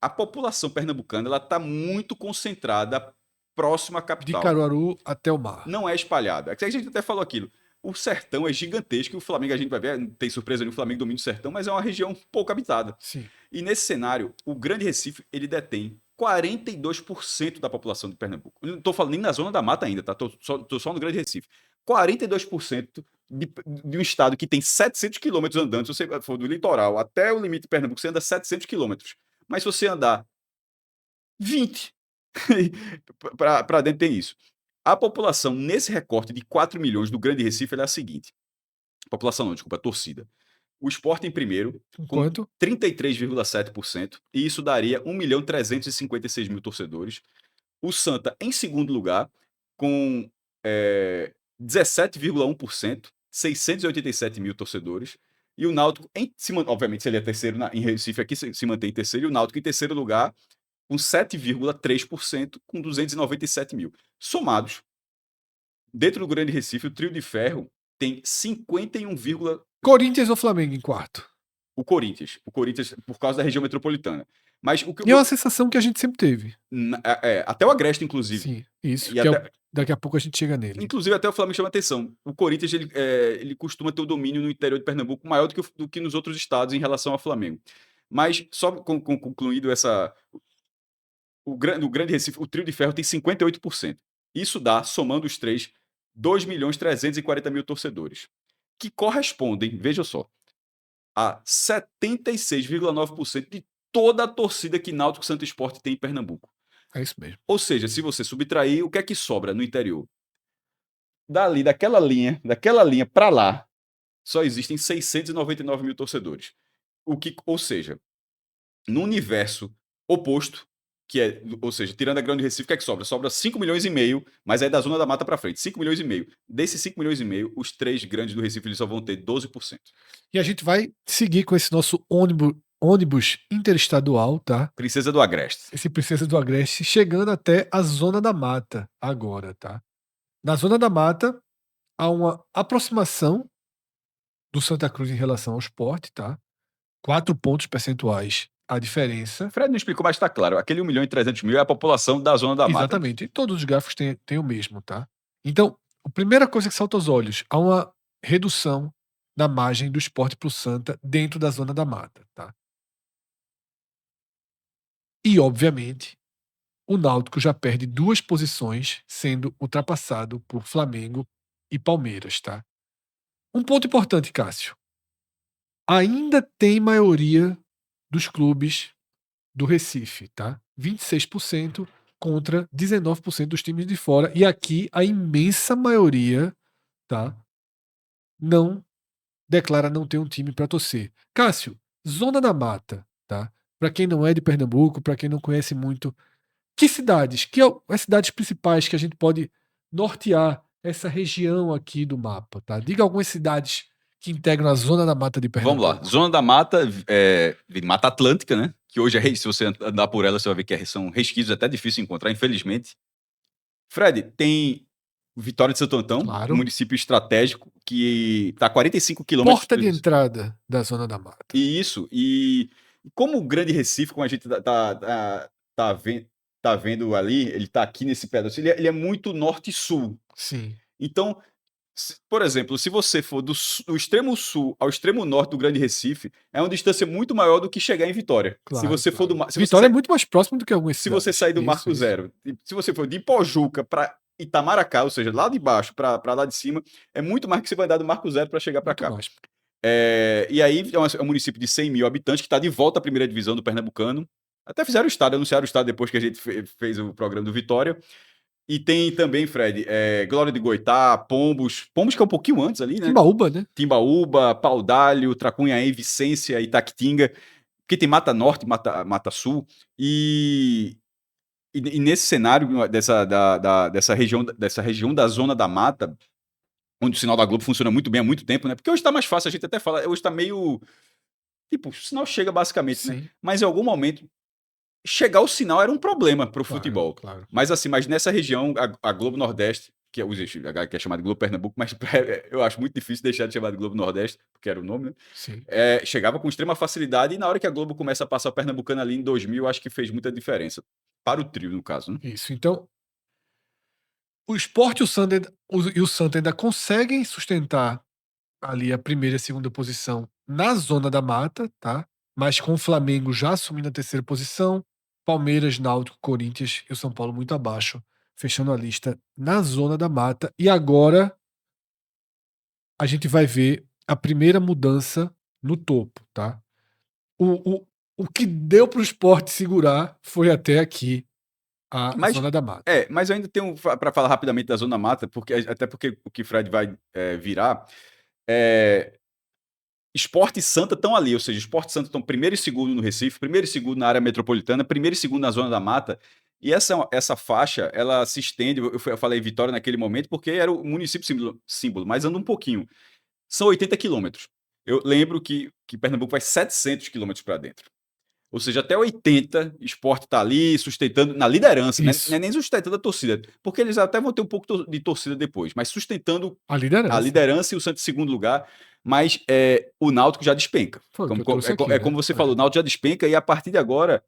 a população pernambucana está muito concentrada próxima à De capital. Caruaru até o mar. Não é espalhada. A gente até falou aquilo. O sertão é gigantesco e o Flamengo, a gente vai ver, não tem surpresa nenhuma, o Flamengo domina o sertão, mas é uma região pouco habitada. Sim. E nesse cenário, o Grande Recife, ele detém 42% da população de Pernambuco. Eu não estou falando nem na zona da mata ainda, tá? Tô só no Grande Recife. 42% de um estado que tem 700 quilômetros andando, se você for do litoral até o limite de Pernambuco, você anda 700 quilômetros. Mas se você andar 20 para dentro tem isso. A população nesse recorte de 4 milhões do Grande Recife é a seguinte. População não, desculpa, a torcida. O Sport em primeiro, com Enquanto 33,7%, e isso daria 1.356.000 torcedores. O Santa em segundo lugar, com 17,1%, 687 mil torcedores. E o Náutico, obviamente, se ele é terceiro em Recife aqui, se mantém em terceiro. E o Náutico em terceiro lugar, com 7,3%, com 297 mil. Somados, dentro do Grande Recife, o Trio de Ferro tem 51, Corinthians ou Flamengo em quarto. o Corinthians por causa da região metropolitana. Mas o que E é uma sensação que a gente sempre teve. até o Agreste, inclusive. Sim, isso. E Que é até, daqui a pouco a gente chega nele. inclusive, até o Flamengo chama atenção. O Corinthians ele costuma ter o domínio no interior de Pernambuco maior do que nos outros estados em relação ao Flamengo. Mas, só concluído essa. O Grande Recife, o Trio de Ferro tem 58%. Isso dá, somando os três, 2.340.000 torcedores. Que correspondem, veja só, a 76,9% de toda a torcida que Náutico Santa Esporte tem em Pernambuco. É isso mesmo. Ou seja, se você subtrair, o que é que sobra no interior? Daquela linha para lá, só existem 699 mil torcedores. Ou seja, no universo oposto, ou seja, tirando a Grande Recife, o que é que sobra? Sobra 5 milhões e meio, mas é da zona da mata para frente, 5 milhões e meio. Desses 5 milhões e meio, os três grandes do Recife eles só vão ter 12%. E a gente vai seguir com esse nosso ônibus interestadual, tá? Princesa do Agreste. Esse Princesa do Agreste, chegando até a Zona da Mata agora, tá? Na Zona da Mata, há uma aproximação do Santa Cruz em relação ao Sport, tá? 4 pontos percentuais a diferença. Fred não explicou, mas está claro. Aquele 1.300.000 é a população da zona da mata. Exatamente. E todos os gráficos têm o mesmo, tá? Então, a primeira coisa que salta aos olhos, há uma redução da margem do Sport para o Santa dentro da Zona da Mata, tá? E, obviamente, o Náutico já perde 2 posições, sendo ultrapassado por Flamengo e Palmeiras, tá. Um ponto importante, Cássio, ainda tem maioria dos clubes do Recife, tá. 26% contra 19% dos times de fora, e aqui a imensa maioria, tá, não declara não ter um time para torcer. Cássio, Zona da Mata, tá? Para quem não é de Pernambuco, para quem não conhece muito, que cidades, as cidades principais que a gente pode nortear essa região aqui do mapa, tá? Diga algumas cidades que integram a Zona da Mata de Vamos lá. Pernambuco. Zona da Mata, Mata Atlântica, né? Que hoje, se você andar por ela, você vai ver que são resquícios até difícil de encontrar, infelizmente. Fred, tem Vitória de Santo Antão, um Claro. município estratégico que está a 45 quilômetros Porta de entrada da Zona da Mata. E como o Grande Recife, como a gente tá vendo ali, ele tá aqui nesse pedaço, ele é muito norte e sul. Sim, Então, por exemplo, se você for do extremo sul ao extremo norte do Grande Recife, é uma distância muito maior do que chegar em Vitória. Se claro, você for claro. se você Vitória é sair, muito mais próximo do que algumas se você cidades. sair do Isso, Marco isso. Zero, se você for de Pojuca para Itamaracá, ou seja, lá de baixo para lá de cima, é muito mais que você vai andar do Marco Zero para chegar para Muito cá. mais. E aí é um município de 100 mil habitantes que está de volta à primeira divisão do Pernambucano. Até fizeram o estado, anunciaram o estado depois que a gente fez o programa do Vitória. E tem também, Fred, Glória de Goitá, Pombos que é um pouquinho antes ali, né? Timbaúba, né? Timbaúba, Paudalho, Tracunhaém, Vicência, Itaquitinga, porque tem Mata Norte, Mata Sul, e nesse cenário dessa região da Zona da Mata, onde o sinal da Globo funciona muito bem há muito tempo, né? Porque hoje está mais fácil, a gente até fala, hoje está meio. Tipo, o sinal chega basicamente, né? Sim, Mas em algum momento, chegar o sinal era um problema para o claro, futebol. claro. Mas assim, mas nessa região, a Globo Nordeste, que é chamada de Globo Pernambuco, mas eu acho muito difícil deixar de chamar de Globo Nordeste, porque era o nome, né? Sim. Chegava com extrema facilidade e na hora que a Globo começa a passar o Pernambucano ali em 2000, acho que fez muita diferença. Para o trio, no caso, né? Isso. Então, o Sport e o Santa ainda conseguem sustentar ali a primeira e a segunda posição na Zona da Mata, tá? Mas com o Flamengo já assumindo a terceira posição, Palmeiras, Náutico, Corinthians e o São Paulo muito abaixo, fechando a lista na Zona da Mata. E agora a gente vai ver a primeira mudança no topo, tá? O, o, o que deu para o Sport segurar foi até aqui a Mas, Zona da Mata. mas eu ainda tenho para falar rapidamente da Zona Mata, até porque o que Fred vai virar. É, Sport e Santa estão ali, ou seja, Sport e Santa estão primeiro e segundo no Recife, primeiro e segundo na área metropolitana, primeiro e segundo na Zona da Mata. E essa faixa, ela se estende. Eu falei Vitória naquele momento porque era o município símbolo, mas anda um pouquinho. São 80 quilômetros. Eu lembro que Pernambuco vai 700 quilômetros para dentro. Ou seja, até 80, Sport está ali sustentando na liderança, né? Não Isso, é nem sustentando a torcida, porque eles até vão ter um pouco de torcida depois, mas sustentando a a liderança. liderança e o Santos em segundo lugar, mas o Náutico já despenca. Foi o que eu trouxe aqui, É né? como você falou, o Náutico já despenca e a partir de agora,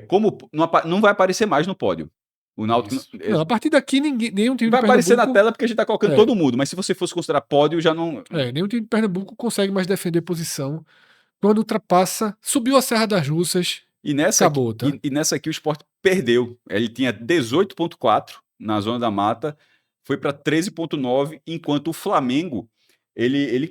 como não vai aparecer mais no pódio. O Náutico Isso. Não, a partir daqui nenhum time de vai aparecer na Pernambuco. tela porque a gente está colocando É, todo mundo, mas se você fosse considerar pódio, já não. nenhum time de Pernambuco consegue mais defender posição. Quando ultrapassa, subiu a Serra das Russas, acabou, tá? E nessa aqui o Sport perdeu. Ele tinha 18,4 na Zona da Mata, foi para 13,9, enquanto o Flamengo ele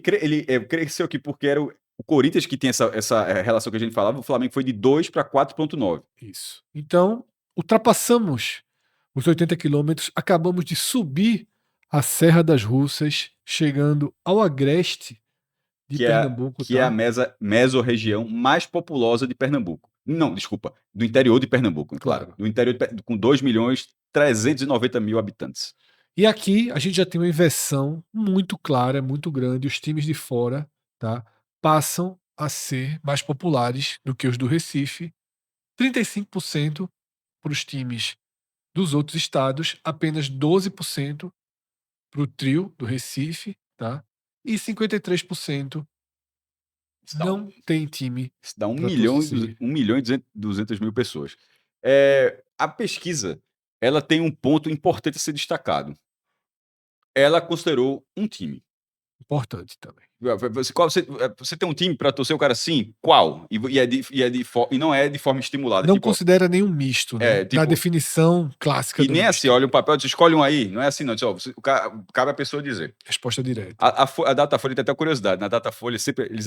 cresceu aqui porque era o Corinthians que tem essa relação que a gente falava, o Flamengo foi de 2 para 4,9. Isso. Então, ultrapassamos os 80 quilômetros, acabamos de subir a Serra das Russas, chegando ao agreste de Pernambuco, Que é a tá? mesorregião mais populosa de Pernambuco. Não, desculpa, do interior de Pernambuco, claro. Claro. Do interior com 2.390.000 habitantes. E aqui a gente já tem uma inversão muito clara, muito grande. Os times de fora, tá, passam a ser mais populares do que os do Recife. 35% para os times dos outros estados, apenas 12% para o trio do Recife, tá? E 53% Isso dá não tem time Isso dá para torcer. 1 milhão e 200 mil pessoas. A pesquisa, ela tem um ponto importante a ser destacado. Ela considerou um time. Importante também. Você tem um time para torcer o cara assim? Qual? E não é de forma estimulada. Não Tipo, considera nenhum misto, né? Na tipo, definição clássica e do nem assim, misto. olha o papel, diz, escolhe um aí. Não é assim, não. Diz, ó, cabe a pessoa dizer. Resposta direta. A Datafolha tem até curiosidade. Na Datafolha, sempre eles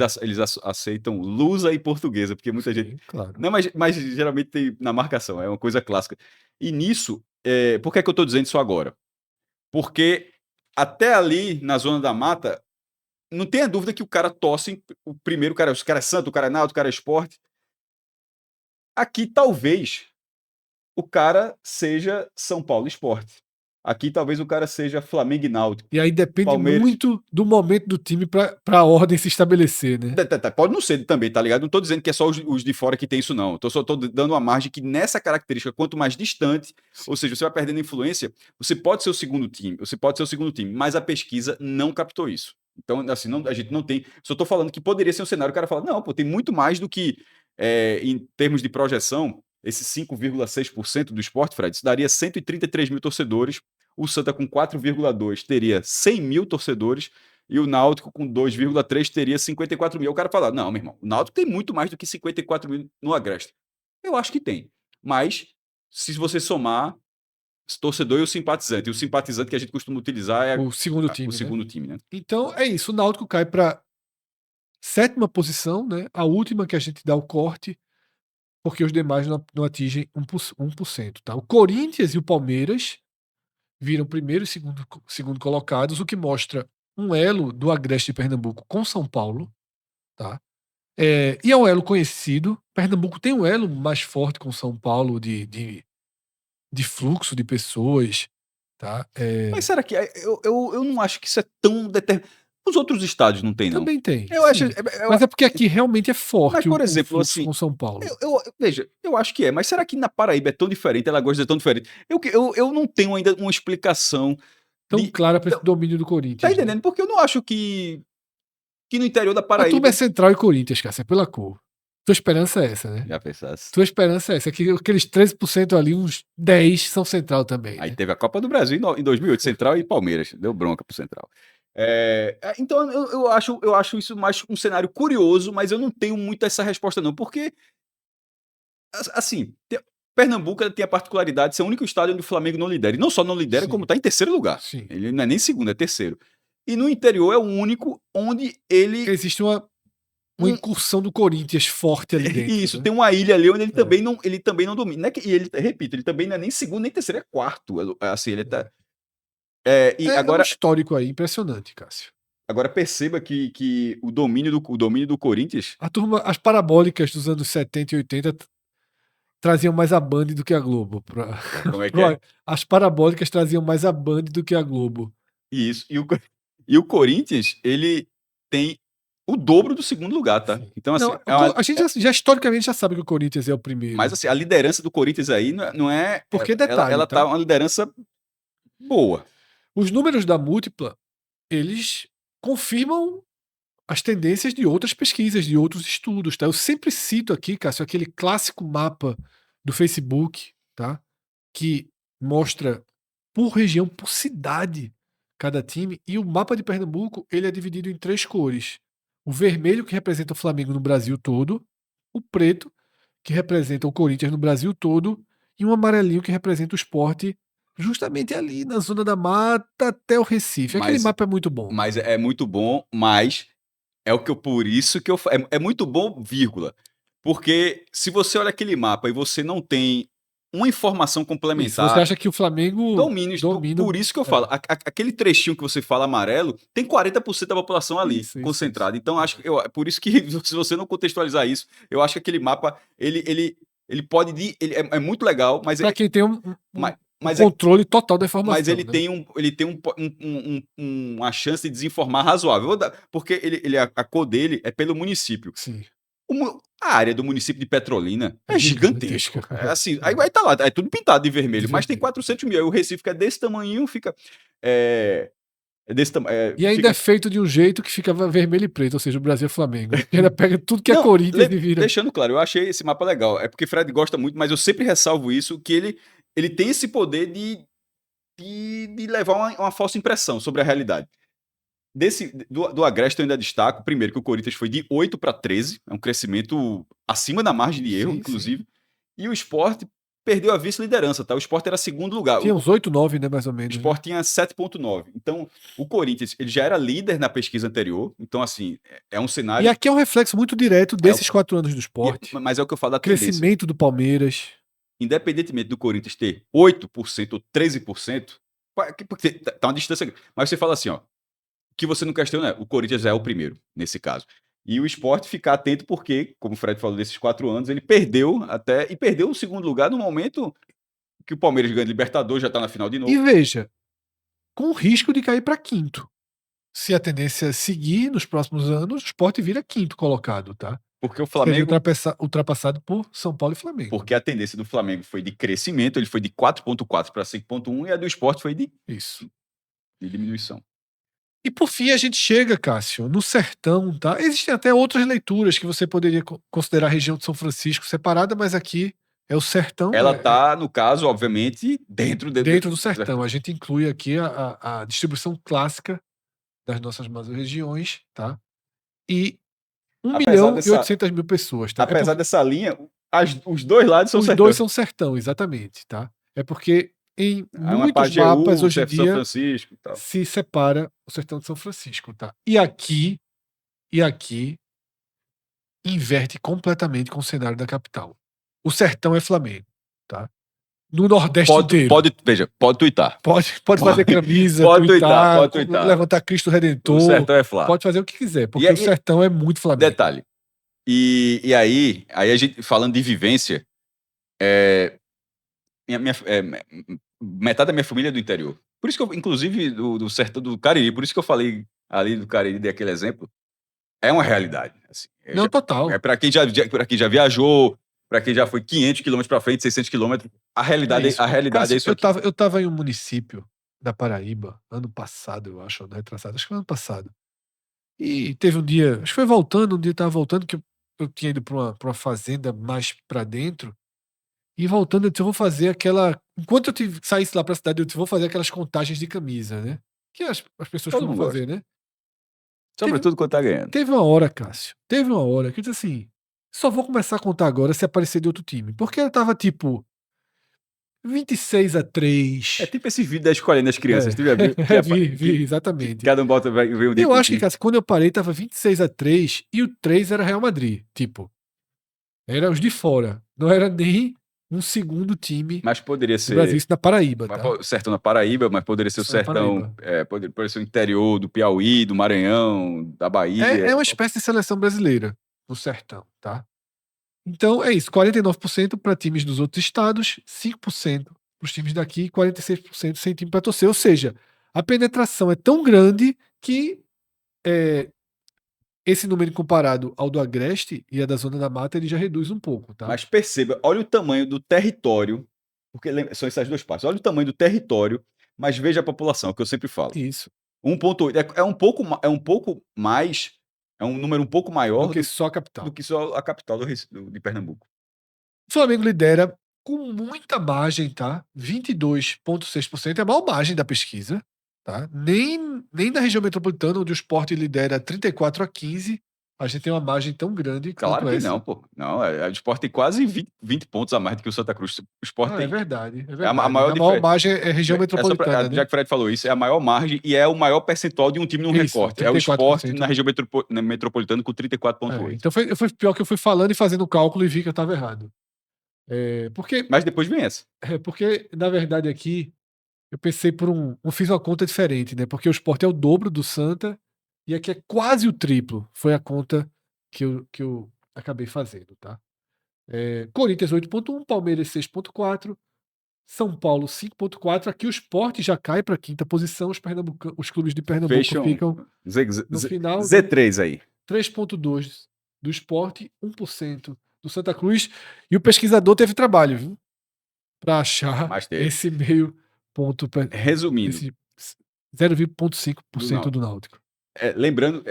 aceitam lusa e portuguesa, porque muita gente. Sim, claro. Não, mas geralmente tem na marcação, é uma coisa clássica. E nisso, por que é que eu estou dizendo isso agora? Porque até ali, na zona da mata, não tenha dúvida que o cara torce, o primeiro cara, o cara é Santo, o cara é Náutico, o cara é Sport. Aqui, talvez, o cara seja São Paulo Sport. Aqui, talvez, o cara seja Flamengo e Náutico. E aí depende Palmeiras. muito do momento do time para a ordem se estabelecer, né? Pode não ser também, tá ligado? Não tô dizendo que é só os de fora que tem isso, não. Só tô dando uma margem que nessa característica, quanto mais distante, ou seja, você vai perdendo influência, você pode ser o segundo time, mas a pesquisa não captou isso. Então, assim, a gente não tem. Só tô falando que poderia ser um cenário, o cara fala, não, pô, tem muito mais do que, em termos de projeção, esse 5,6% do Sport, Fred, isso daria 133 mil torcedores. O Santa com 4,2 teria 100 mil torcedores e o Náutico com 2,3 teria 54 mil. O cara fala, não, meu irmão, o Náutico tem muito mais do que 54 mil no Agreste. Eu acho que tem. Mas, se você somar torcedor e o simpatizante que a gente costuma utilizar é O segundo o time, né? segundo time, né? Então é isso. O Náutico cai para sétima posição, né? A última que a gente dá o corte, porque os demais não atingem 1%, tá? O Corinthians e o Palmeiras viram primeiro e segundo colocados, o que mostra um elo do Agreste de Pernambuco com São Paulo, tá? E é um elo conhecido. Pernambuco tem um elo mais forte com São Paulo de fluxo de pessoas, tá? Mas será que. Eu não acho que isso é tão determinado. Os outros estados não tem, não. Também tem, Eu acho. sim. Mas é porque aqui realmente é Mas, forte por o exemplo, fluxo assim, com São Paulo. veja, eu acho que é, mas será que na Paraíba é tão diferente, Alagoas é tão diferente? Eu não tenho ainda uma explicação Tão de. clara para esse Então, domínio do tá Corinthians, né? entendendo? Porque eu não acho que no interior da A turma é Paraíba. Central e Corinthians, cara, é pela cor. Tua esperança é essa, né? Já pensasse. Tua esperança é essa, que aqueles 13% ali, uns 10 são Central também, Aí né? teve a Copa do Brasil em 2008, Central e Palmeiras. Deu bronca pro Central. Então, eu acho isso mais um cenário curioso, mas eu não tenho muito essa resposta, não. Porque, assim, Pernambuco tem a particularidade de ser o único estado onde o Flamengo não lidera. E não só não lidera, como Sim, está em terceiro lugar. sim. Ele não é nem segundo, é terceiro. E no interior é o único onde ele. Existe uma incursão do Corinthians forte ali E dentro, isso, né? tem uma ilha ali onde ele É. também não domina. Não é que, e ele, repito, ele também não é nem segundo nem terceiro, é quarto. Assim, ele tá. E É um agora, histórico aí impressionante, Cássio. agora perceba que o domínio do Corinthians. A turma, as parabólicas dos anos 70 e 80 traziam mais a Band do que a Globo. Como é que é? As parabólicas traziam mais a Band do que a Globo. Isso. E o Corinthians, ele tem o dobro do segundo lugar, tá? Sim. Então, assim, Não, a gente já historicamente já sabe que o Corinthians é o mas primeiro. assim, a liderança do Corinthians aí não é. Porque Ela, detalhe, ela tá tá? uma liderança boa. Os números da múltipla, eles confirmam as tendências de outras pesquisas, de outros estudos, tá? Eu sempre cito aqui, Cássio, aquele clássico mapa do Facebook, tá? Que mostra por região, por cidade, cada time. E o mapa de Pernambuco, ele é dividido em três cores. O vermelho, que representa o Flamengo no Brasil todo, o preto, que representa o Corinthians no Brasil todo, e um amarelinho que representa o Sport justamente ali na zona da mata até o Recife. Aquele Mas, mapa é muito bom. mas é muito bom, mas por isso que é muito bom, vírgula. Porque se você olha aquele mapa e você não tem uma informação Isso, você complementar, acha que o Flamengo domina. domina. Por isso que eu falo, aquele trechinho que você fala amarelo, tem 40% da população ali, Isso. concentrada. Então, por isso que, se você não contextualizar isso, eu acho que aquele mapa, ele pode. É muito legal, mas, Para quem tem um mas, um mas, controle total da mas informação, ele né? tem uma chance de desinformar razoável. Porque a cor dele é pelo município. Sim. A área do município de Petrolina É é gigantesca. gigantesco. É assim, aí vai estar lá, é tudo pintado de De vermelho, mas tem vermelho. 400 mil. Aí o Recife que é desse tamanho, fica. É desse tamanho. E ainda é feito de um jeito que fica vermelho e preto, ou seja, o Brasil é Flamengo. E ainda pega tudo que é Não, Corinthians e vira. deixando claro, eu achei esse mapa legal. É porque Fred gosta muito, mas eu sempre ressalvo isso, que ele tem esse poder de levar uma falsa impressão sobre a realidade. Do Agreste eu ainda destaco, primeiro, que o Corinthians foi de 8 para 13, é um crescimento acima da margem de erro, Sim, inclusive. E o Sport perdeu a vice-liderança, tá? O Sport era segundo lugar. Tinha O uns 8, 9, né, mais ou o menos, né? Sport tinha 7,9. Então, o Corinthians ele já era líder na pesquisa anterior. Então, assim, é um E cenário. aqui é um reflexo muito direto desses 4 anos do esporte. Mas é o que eu falo da tendência. Crescimento do Palmeiras. Independentemente do Corinthians ter 8% ou 13%, porque tá uma distância grande. Mas você fala assim, ó, que você não questiona é, o Corinthians é o primeiro, nesse caso. E o Sport ficar atento porque, como o Fred falou, desses 4 anos, ele perdeu até, e perdeu o segundo lugar no momento que o Palmeiras ganha Libertadores, já tá na final de E novo. veja, com o risco de cair para quinto. Se a tendência seguir nos próximos anos, o Sport vira quinto colocado, tá? Porque o Seria Flamengo, ultrapassado por São Paulo e Flamengo. porque a tendência do Flamengo foi de crescimento, ele foi de 4,4 para 5,1 e a do Sport foi Isso. de diminuição. E por fim a gente chega, Cássio, no sertão, tá? Existem até outras leituras que você poderia considerar a região de São Francisco separada, mas aqui é o sertão. Ela tá, no caso, obviamente, dentro do sertão. A gente inclui aqui a distribuição clássica das nossas regiões, tá? E 1 milhão e 800 mil pessoas, tá? Apesar dessa linha, os dois lados são os sertão. dois são sertão, exatamente, tá? É porque em Aí uma muitos Pajeú, mapas hoje em São dia Francisco e tal. se separa o sertão de São Francisco, tá? E aqui inverte completamente com o cenário da capital. O sertão é Flamengo, tá? No Nordeste inteiro. Veja, pode tuitar. Pode fazer camisa, pode tuitar, tuitar. levantar Cristo Redentor. O sertão é Flá. Pode fazer o que quiser, porque o sertão é muito Flamengo. Detalhe. E aí a gente, falando de vivência, metade da minha família é do interior. Por isso que eu, inclusive, do sertão do Cariri, por isso que eu falei ali do Cariri, dei aquele exemplo. É uma realidade. Assim, Não, total. É para quem já viajou, para quem já foi 500 quilômetros para frente, 600 quilômetros, a realidade Cássio, é isso aqui. eu tava em um município da Paraíba, ano passado, eu acho, né, retrasado, acho que foi ano passado. E teve um dia, acho que foi voltando, um dia eu tava voltando, que eu tinha ido pra uma fazenda mais pra dentro, e voltando, eu disse, eu vou fazer aquela. Enquanto eu saísse lá pra cidade, eu disse, vou fazer aquelas contagens de camisa, né? Que as pessoas Todo costumam mundo fazer, né? Sobretudo quando tá ganhando. Teve uma hora, Cássio, teve uma hora que eu disse assim: só vou começar a contar agora se aparecer de outro time. Porque ela tava tipo 26-3. É tipo esse vídeo da escolhendo as crianças, tu já viu? Vi, exatamente. Cada um bota, vê um dia. Eu acho que, Cássio, quando eu parei, tava 26-3 e o 3 era Real Madrid. Tipo, era os de fora. Não era nem um segundo time Mas poderia do ser. Brasil, isso na Paraíba, tá? Sertão na Paraíba, mas poderia ser o sertão. Poderia ser o interior do Piauí, do Maranhão, da Bahia. É uma espécie de seleção brasileira no sertão, tá? Então é isso, 49% para times dos outros estados, 5% para os times daqui e 46% sem time para torcer. Ou seja, a penetração é tão grande que esse número comparado ao do Agreste e a da Zona da Mata, ele já reduz um pouco, tá? Mas perceba, olha o tamanho do território, porque são essas duas partes. Olha o tamanho do território, mas veja a população, é o que eu sempre falo. Isso. 1,8 é um pouco mais, é um número um pouco maior Do que só a capital. do que só a capital de Pernambuco. O Flamengo lidera com muita margem, tá? 22,6% é a maior margem da pesquisa, tá? Nem da região metropolitana, onde o Sport lidera 34-15, a gente tem uma margem tão grande Claro quanto que essa. não, pô. Não, o Sport tem quase 20 pontos a mais do que o Santa Cruz. O Sport tem. É verdade. A maior margem é região metropolitana, né? Já que o Fred falou isso, é a maior margem e é o maior percentual de um time no recorte. É o Sport na região metropolitana com 34,8. Então foi pior que eu fui falando e fazendo o cálculo e vi que eu estava errado. Mas depois vem essa. Porque, na verdade, aqui eu pensei eu fiz uma conta diferente, né? Porque o Sport é o dobro do Santa e aqui é quase o triplo. Foi a conta que eu acabei fazendo, tá? Corinthians 8,1, Palmeiras 6,4, São Paulo 5,4. Aqui o Sport já cai para a quinta posição, os clubes de Pernambuco ficam no final. Z3 aí. 3,2 do Sport, 1% do Santa Cruz. E o pesquisador teve trabalho, viu? Para achar esse meio ponto. Resumindo, esse 0,5% do Náutico. Lembrando,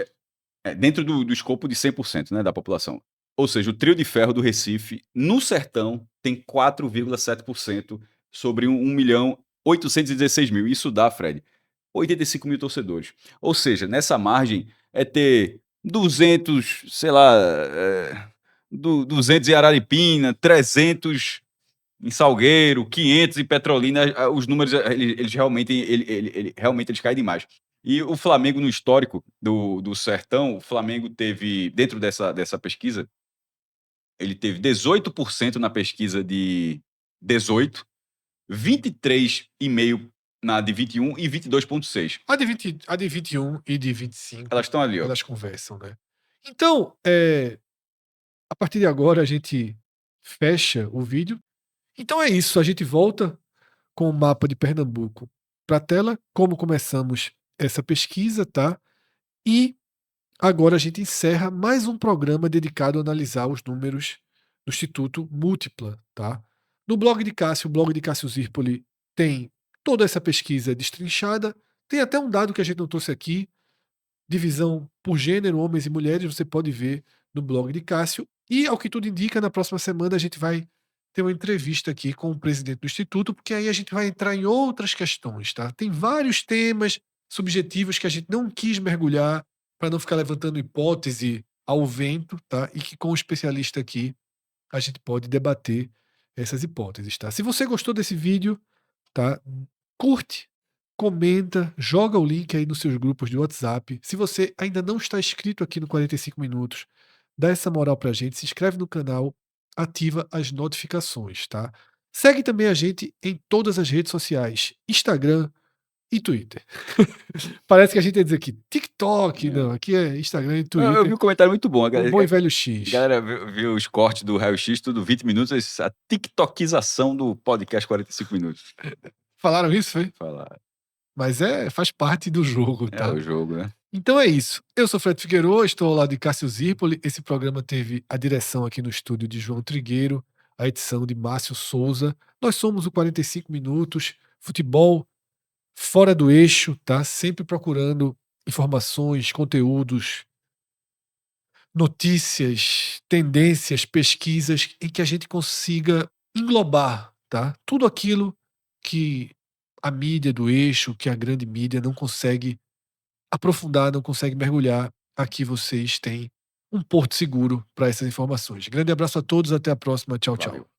dentro do escopo de 100%, né, da população. Ou seja, o trio de ferro do Recife, no sertão, tem 4,7% sobre 1.816.000. Isso dá, Fred, 85 mil torcedores. Ou seja, nessa margem é ter 200, sei lá, 200 em Araripina, 300 em Salgueiro, 500 em Petrolina. Os números, eles realmente, realmente eles caem demais. E o Flamengo, no histórico do Sertão, o Flamengo teve, dentro dessa pesquisa, ele teve 18% na pesquisa de 18, 23,5% na de 21 e 22,6%. A de 21 e de 25, Elas estão ali, ó. elas conversam, né? Então, a partir de agora a gente fecha o vídeo. Então é isso, a gente volta com o mapa de Pernambuco para a tela, como começamos essa pesquisa, tá? E agora a gente encerra mais um programa dedicado a analisar os números do Instituto Múltipla, tá? No blog de Cássio, o blog de Cássio Zirpoli, tem toda essa pesquisa destrinchada. Tem até um dado que a gente não trouxe aqui, divisão por gênero, homens e mulheres, você pode ver no blog de Cássio. E, ao que tudo indica, na próxima semana a gente vai ter uma entrevista aqui com o presidente do Instituto, porque aí a gente vai entrar em outras questões, tá? Tem vários temas subjetivos que a gente não quis mergulhar para não ficar levantando hipótese ao vento, tá? E que com o especialista aqui a gente pode debater essas hipóteses, tá? Se você gostou desse vídeo, tá? Curte, comenta, joga o link aí nos seus grupos de WhatsApp. Se você ainda não está inscrito aqui no 45 Minutos, dá essa moral pra gente, se inscreve no canal, ativa as notificações, tá? Segue também a gente em todas as redes sociais, Instagram e Twitter. Parece que a gente ia dizer aqui TikTok, não, aqui é Instagram e Eu vi Twitter, um comentário muito bom. o bom e velho A X. galera viu os cortes do Raio X, tudo 20 minutos, a tiktokização do podcast 45 minutos. Falaram isso, foi? Falar. Mas faz parte do jogo, É tá? o jogo, né? Então é isso. Eu sou Fred Figueiredo, estou ao lado de Cássio Zirpoli. Esse programa teve a direção aqui no estúdio de João Trigueiro, a edição de Márcio Souza. Nós somos o 45 Minutos, futebol fora do eixo, tá? Sempre procurando informações, conteúdos, notícias, tendências, pesquisas em que a gente consiga englobar, tá? Tudo aquilo que a mídia do eixo, que a grande mídia não consegue aprofundar, não consegue mergulhar. Aqui vocês têm um porto seguro para essas informações. Grande abraço a todos, até a próxima. Tchau, Valeu. tchau.